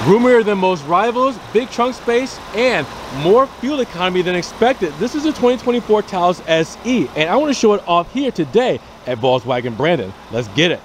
Roomier than most rivals, big trunk space, and more fuel economy than expected. This is a 2024 Taos SE, and I want to show it off here today at Volkswagen Brandon. Let's get it.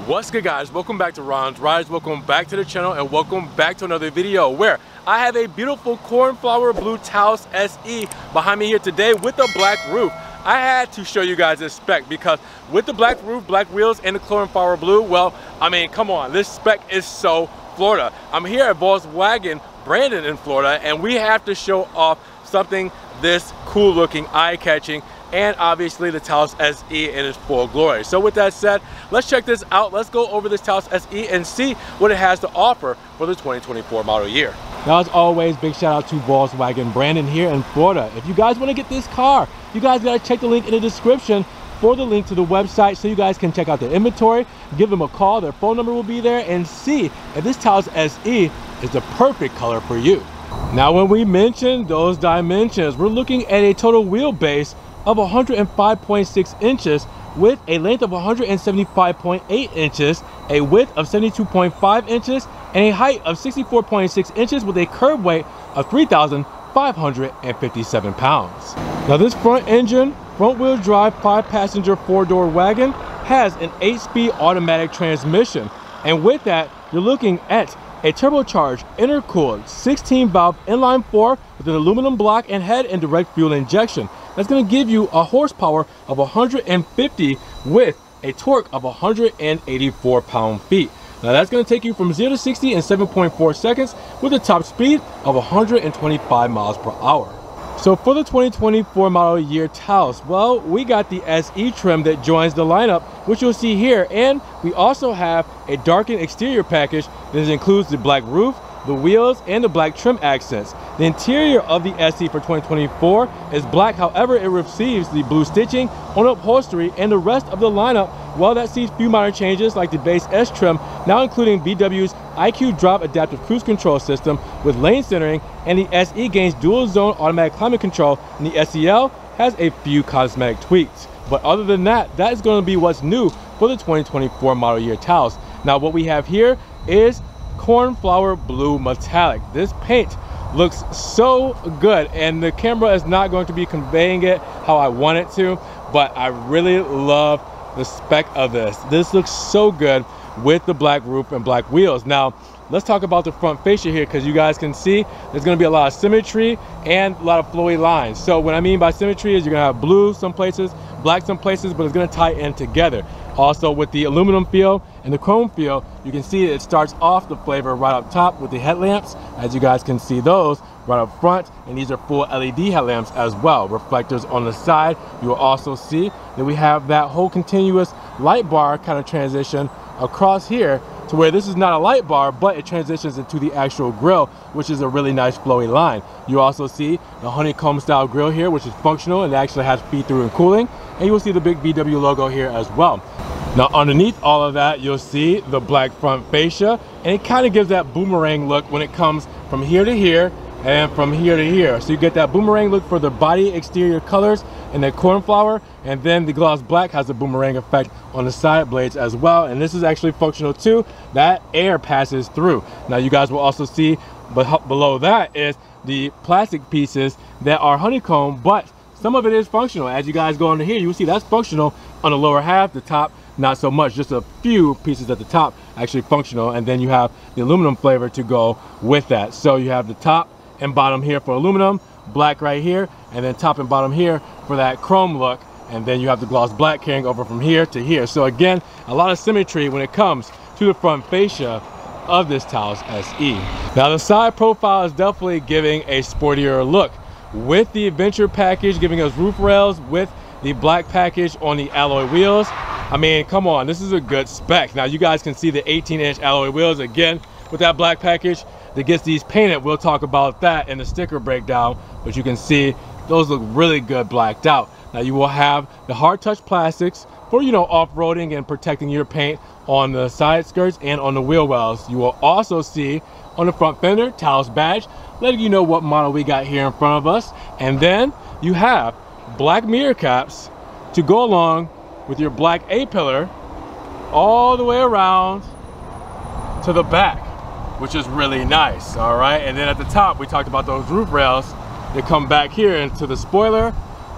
What's good, guys? Welcome back to Ron's Rides. Welcome back to the channel, and welcome back to another video where I have a beautiful cornflower blue Taos SE behind me here today with a black roof. I had to show you guys this spec because with the black roof, black wheels, and the cornflower blue, well, I mean, come on, this spec is so Florida. I'm here at Volkswagen Brandon in Florida, and we have to show off something this cool looking, eye-catching, and obviously the Taos SE in its full glory. So with that said, let's check this out. Let's go over this Taos SE and see what it has to offer for the 2024 model year. Now, as always, big shout out to Volkswagen Brandon here in Florida. If you guys want to get this car, you guys got to check the link in the description for the link to the website so you guys can check out the inventory, give them a call, their phone number will be there, and see if this Taos SE is the perfect color for you. Now, when we mention those dimensions, we're looking at a total wheelbase of 105.6 inches with a length of 175.8 inches, a width of 72.5 inches, and a height of 64.6 inches with a curb weight of 3,557 pounds. Now, this front engine, front-wheel drive 5-passenger 4-door wagon has an 8-speed automatic transmission, and with that, you're looking at a turbocharged, intercooled 16-valve inline-4 with an aluminum block and head and direct fuel injection. That's going to give you a horsepower of 150 with a torque of 184 pound-feet. Now, that's going to take you from 0 to 60 in 7.4 seconds with a top speed of 125 miles per hour. So for the 2024 model year Taos, well, we got the SE trim that joins the lineup, which you'll see here, and we also have a darkened exterior package that includes the black roof, the wheels, and the black trim accents. The interior of the SE for 2024 is black, however, it receives the blue stitching on upholstery, and the rest of the lineup, well, that sees few minor changes like the base S trim, now including VW's IQ Drop adaptive cruise control system with lane centering, and the SE gains dual zone automatic climate control, and the SEL has a few cosmetic tweaks. But other than that, that is going to be what's new for the 2024 model year Taos. Now, what we have here is cornflower blue metallic. This paint looks so good, and the camera is not going to be conveying it how I want it to, but I really love the spec of this. This looks so good with the black roof and black wheels. Now, let's talk about the front fascia here, because you guys can see there's going to be a lot of symmetry and a lot of flowy lines. So what I mean by symmetry is you're going to have blue some places, black some places, but it's going to tie in together. Also, with the aluminum feel and the chrome feel, you can see it starts off the flavor right up top with the headlamps, as you guys can see those right up front, and these are full LED headlamps as well. Reflectors on the side. You will also see that we have that whole continuous light bar kind of transition across here to where this is not a light bar, but it transitions into the actual grille, which is a really nice flowy line. You also see the honeycomb style grille here, which is functional and it actually has feed through and cooling, and you will see the big VW logo here as well. Now, underneath all of that, you'll see the black front fascia, and it kind of gives that boomerang look when it comes from here to here and from here to here. So you get that boomerang look for the body exterior colors and the cornflower, and then the gloss black has a boomerang effect on the side blades as well. And this is actually functional too. That air passes through. Now, you guys will also see, but below that is the plastic pieces that are honeycomb, but some of it is functional. As you guys go under here, you will see that's functional on the lower half. The top, not so much. Just a few pieces at the top actually functional, and then you have the aluminum flavor to go with that. So you have the top and bottom here for aluminum, black right here, and then top and bottom here for that chrome look, and then you have the gloss black carrying over from here to here. So again, a lot of symmetry when it comes to the front fascia of this Taos SE. Now, the side profile is definitely giving a sportier look with the adventure package giving us roof rails with the black package on the alloy wheels. I mean, come on, this is a good spec. Now, you guys can see the 18-inch alloy wheels again with that black package that gets these painted. We'll talk about that in the sticker breakdown, but you can see those look really good blacked out. Now, you will have the hard touch plastics for, you know, off-roading and protecting your paint on the side skirts and on the wheel wells. You will also see on the front fender Taos badge, letting you know what model we got here in front of us. And then you have black mirror caps to go along with your black A-pillar all the way around to the back, which is really nice. All right, and then at the top we talked about those roof rails. They come back here into the spoiler,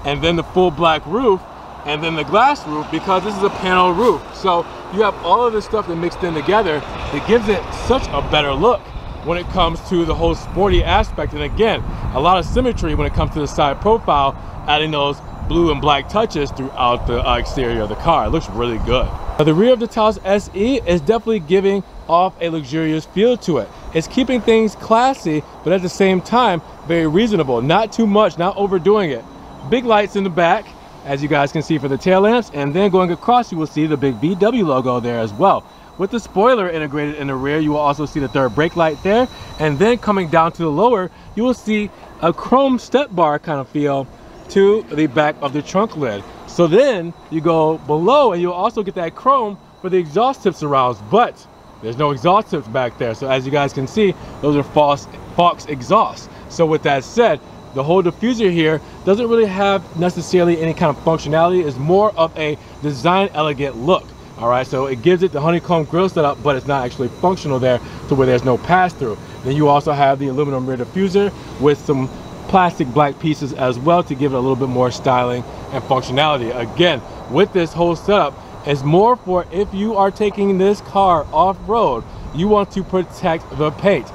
and then the full black roof, and then the glass roof, because this is a panel roof. So you have all of this stuff that mixed in together that gives it such a better look when it comes to the whole sporty aspect. And again, a lot of symmetry when it comes to the side profile, adding those blue and black touches throughout the exterior of the car. It looks really good. Now, the rear of the Taos SE is definitely giving off a luxurious feel to it. It's keeping things classy, but at the same time, very reasonable. Not too much, not overdoing it. Big lights in the back, as you guys can see for the tail lamps, and then going across, you will see the big VW logo there as well. With the spoiler integrated in the rear, you will also see the third brake light there, and then coming down to the lower, you will see a chrome step bar kind of feel to the back of the trunk lid. So then you go below and you'll also get that chrome for the exhaust tip surrounds, but there's no exhaust tips back there. So as you guys can see, those are Fox exhausts. So with that said, the whole diffuser here doesn't really have necessarily any kind of functionality. It's more of a design elegant look. All right, so it gives it the honeycomb grille setup, but it's not actually functional there to where there's no pass-through. Then you also have the aluminum rear diffuser with some plastic black pieces as well to give it a little bit more styling and functionality. Again, with this whole setup, it's more for if you are taking this car off-road, you want to protect the paint.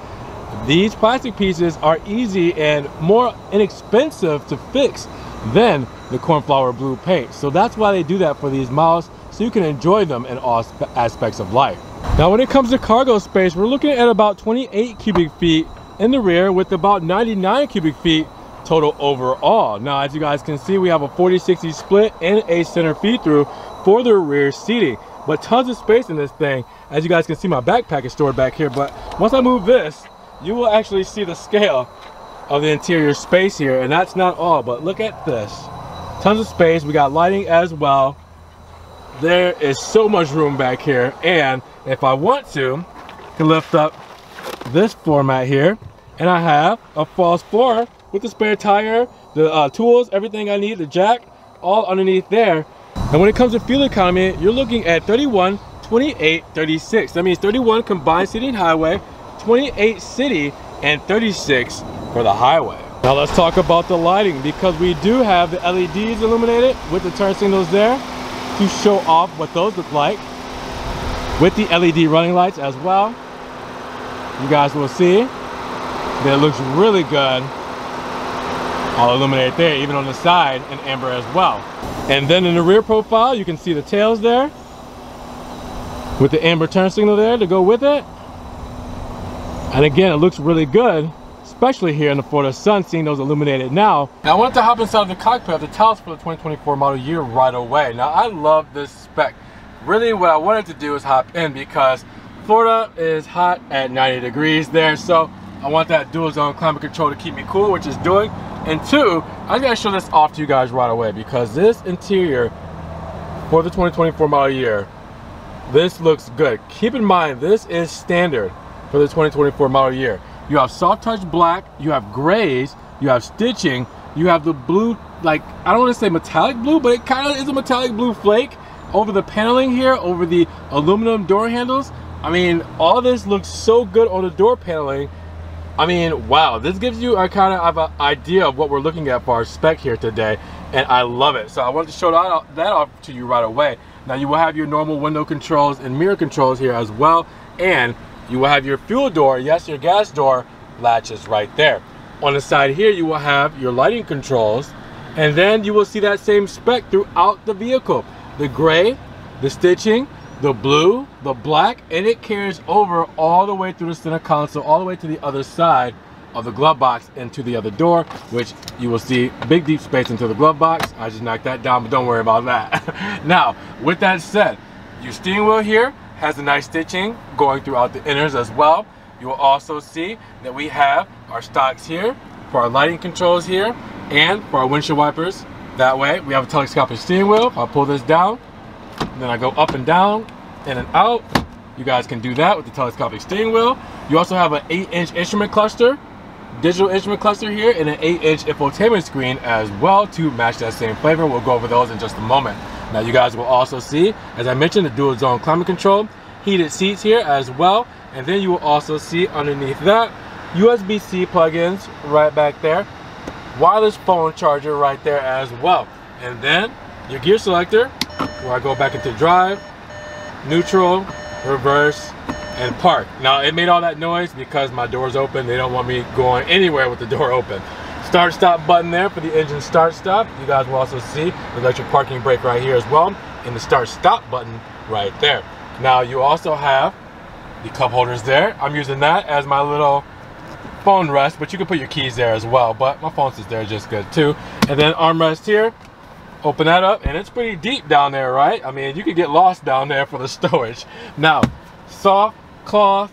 These plastic pieces are easy and more inexpensive to fix than the Cornflower blue paint. So that's why they do that for these models, so you can enjoy them in all aspects of life. Now when it comes to cargo space, we're looking at about 28 cubic feet in the rear with about 99 cubic feet total overall. Now as you guys can see, we have a 40-60 split and a center feed through for the rear seating, but tons of space in this thing. As you guys can see, my backpack is stored back here, but once I move this, you will actually see the scale of the interior space here, and that's not all, but look at this. Tons of space. We got lighting as well. There is so much room back here, and if I want to, I can lift up this floor mat here, and I have a false floor with the spare tire, the tools, everything I need, the jack, all underneath there. And when it comes to fuel economy, you're looking at 31, 28, 36. That means 31 combined city and highway, 28 city, and 36 for the highway. Now let's talk about the lighting, because we do have the LEDs illuminated with the turn signals there to show off what those look like, with the LED running lights as well. You guys will see that it looks really good. I'll illuminate there, even on the side in amber as well. And then in the rear profile, you can see the tails there with the amber turn signal there to go with it. And again, it looks really good, especially here in the Florida sun, seeing those illuminated now. Now I wanted to hop inside of the cockpit of the Taos for the 2024 model year right away. Now I love this spec. Really what I wanted to do is hop in because Florida is hot at 90 degrees there, so I want that dual zone climate control to keep me cool, which it's doing. And two, I gotta show this off to you guys right away, because this interior for the 2024 model year, this looks good. Keep in mind, this is standard for the 2024 model year. You have soft touch black, you have grays, you have stitching, you have the blue, like, I don't want to say metallic blue, but it kind of is a metallic blue flake over the paneling here, over the aluminum door handles. I mean, all this looks so good on the door paneling. I mean, wow, this gives you a kind of an idea of what we're looking at for our spec here today, and I love it. So I wanted to show that off to you right away. Now you will have your normal window controls and mirror controls here as well, and you will have your fuel door, yes, your gas door latches right there. On the side here, you will have your lighting controls, and then you will see that same spec throughout the vehicle. The gray, the stitching, the blue, the black, and it carries over all the way through the center console, all the way to the other side of the glove box into the other door, which you will see big deep space into the glove box. I just knocked that down, but don't worry about that. Now, with that said, your steering wheel here has a nice stitching going throughout the inners as well. You will also see that we have our stocks here for our lighting controls here and for our windshield wipers. That way, we have a telescopic steering wheel. If I pull this down, and then I go up and down, in and out. You guys can do that with the telescopic steering wheel. You also have an 8-inch instrument cluster, digital instrument cluster here, and an 8-inch infotainment screen as well to match that same flavor. We'll go over those in just a moment. Now you guys will also see, as I mentioned, the dual zone climate control, heated seats here as well, and then you will also see underneath that USB-C plugins right back there, wireless phone charger right there as well, and then your gear selector where I go back into drive, neutral, reverse, and park. Now it made all that noise because my door's open. They don't want me going anywhere with the door open. Start stop button there for the engine start stop. You guys will also see the electric parking brake right here as well, and the start stop button right there. Now you also have the cup holders there. I'm using that as my little phone rest, but you can put your keys there as well, but my phone sits there just good too. And then armrest here, open that up, and it's pretty deep down there, right? I mean, you could get lost down there for the storage. Now, soft cloth,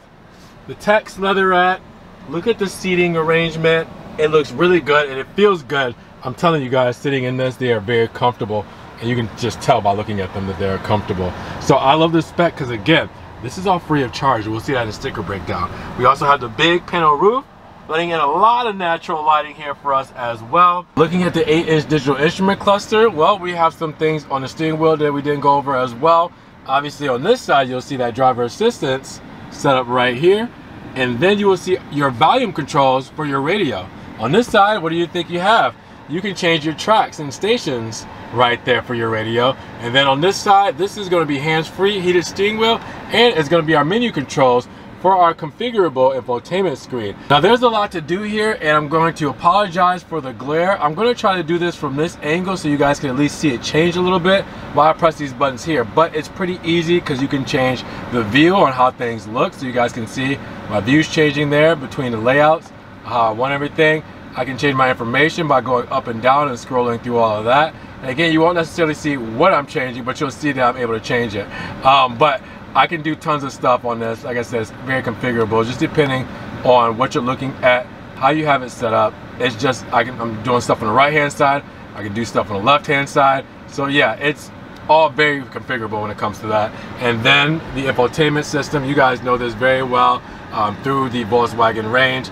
the text leatherette, look at the seating arrangement. It looks really good and it feels good. I'm telling you guys, sitting in this, they are very comfortable, and you can just tell by looking at them that they're comfortable. So I love this spec because, again, this is all free of charge. We'll see that in the sticker breakdown. We also have the big panel roof, letting in a lot of natural lighting here for us as well. Looking at the 8-inch digital instrument cluster, well, we have some things on the steering wheel that we didn't go over as well. Obviously on this side, you'll see that driver assistance set up right here, and then you will see your volume controls for your radio. On this side, what do you think you have? You can change your tracks and stations right there for your radio. And then on this side, this is going to be hands-free heated steering wheel, and it's going to be our menu controls for our configurable infotainment screen. Now there's a lot to do here, and I'm going to apologize for the glare. I'm going to try to do this from this angle so you guys can at least see it change a little bit while I press these buttons here. But it's pretty easy because you can change the view on how things look, so you guys can see my views changing there between the layouts, how I want everything. I can change my information by going up and down and scrolling through all of that. And again, you won't necessarily see what I'm changing, but you'll see that I'm able to change it. But I can do tons of stuff on this. Like I said, it's very configurable, just depending on what you're looking at, how you have it set up. It's just, I'm doing stuff on the right-hand side. I can do stuff on the left-hand side. So yeah, it's all very configurable when it comes to that. And then the infotainment system, you guys know this very well through the Volkswagen range.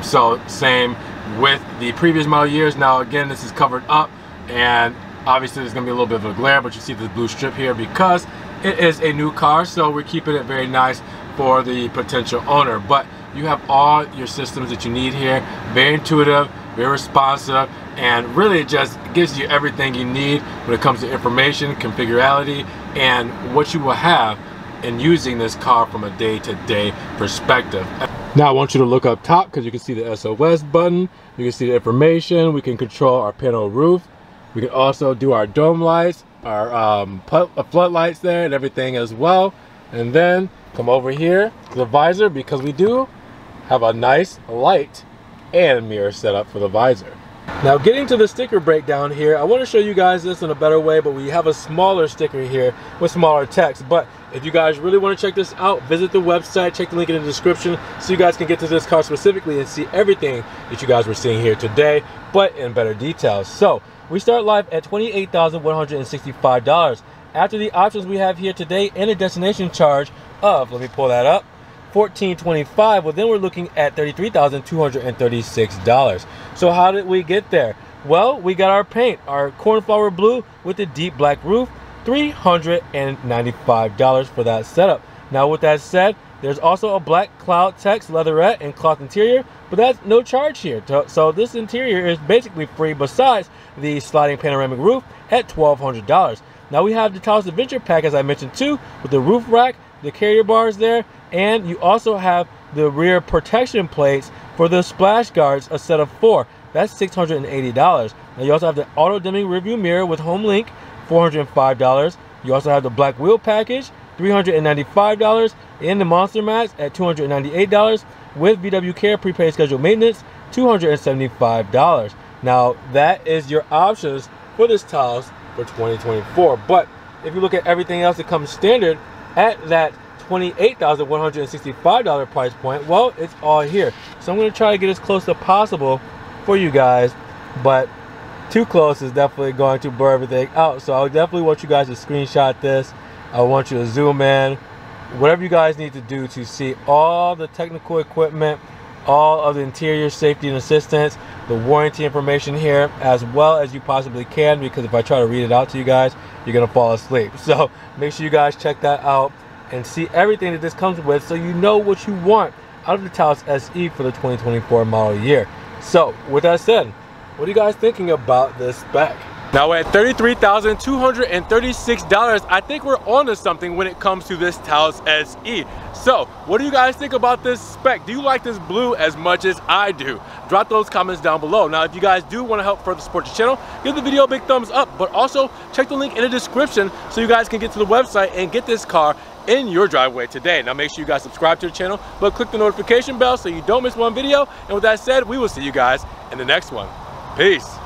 So same with the previous model years. Now again, this is covered up, and obviously there's gonna be a little bit of a glare, but you see this blue strip here because it is a new car, so we're keeping it very nice for the potential owner. But you have all your systems that you need here. Very intuitive, very responsive, and really it just gives you everything you need when it comes to information, configurability, and what you will have in using this car from a day-to-day perspective. Now I want you to look up top because you can see the SOS button. You can see the information. We can control our panel roof. We can also do our dome lights, our floodlights there, and everything as well. And then come over here to the visor, because we do have a nice light and mirror set up for the visor. Now getting to the sticker breakdown here, I want to show you guys this in a better way, but we have a smaller sticker here with smaller text. But if you guys really want to check this out, visit the website, check the link in the description so you guys can get to this car specifically and see everything that you guys were seeing here today, but in better details. So we start live at $28,165. After the options we have here today and a destination charge of, let me pull that up, $1,425, well then we're looking at $33,236. So how did we get there? Well, we got our paint, our Cornflower blue with the deep black roof, $395 for that setup. Now with that said, there's also a black cloud text leatherette and cloth interior, but that's no charge here. So this interior is basically free besides the sliding panoramic roof at $1,200. Now we have the Taos Adventure Pack, as I mentioned too, with the roof rack, the carrier bars there, and you also have the rear protection plates for the splash guards, a set of 4. That's $680. Now you also have the auto dimming rearview mirror with home link, $405. You also have the black wheel package, $395, and the monster mats at $298 with VW Care prepaid scheduled maintenance, $275. Now that is your options for this Taos for 2024. But if you look at everything else that comes standard at that $28,165 price point, well, it's all here. So I'm going to try to get as close as possible for you guys, but too close is definitely going to blur everything out. So I definitely want you guys to screenshot this. I want you to zoom in, whatever you guys need to do to see all the technical equipment, all of the interior safety and assistance, the warranty information here, as well as you possibly can, because if I try to read it out to you guys, you're gonna fall asleep. So make sure you guys check that out and see everything that this comes with, so you know what you want out of the Taos SE for the 2024 model year. So with that said, what are you guys thinking about this spec? Now at $33,236, I think we're onto something when it comes to this Taos SE. So what do you guys think about this spec? Do you like this blue as much as I do? Drop those comments down below. Now if you guys do want to help further support the channel, give the video a big thumbs up, but also check the link in the description so you guys can get to the website and get this car in your driveway today. Now make sure you guys subscribe to the channel, but click the notification bell so you don't miss one video. And with that said, we will see you guys in the next one. Peace.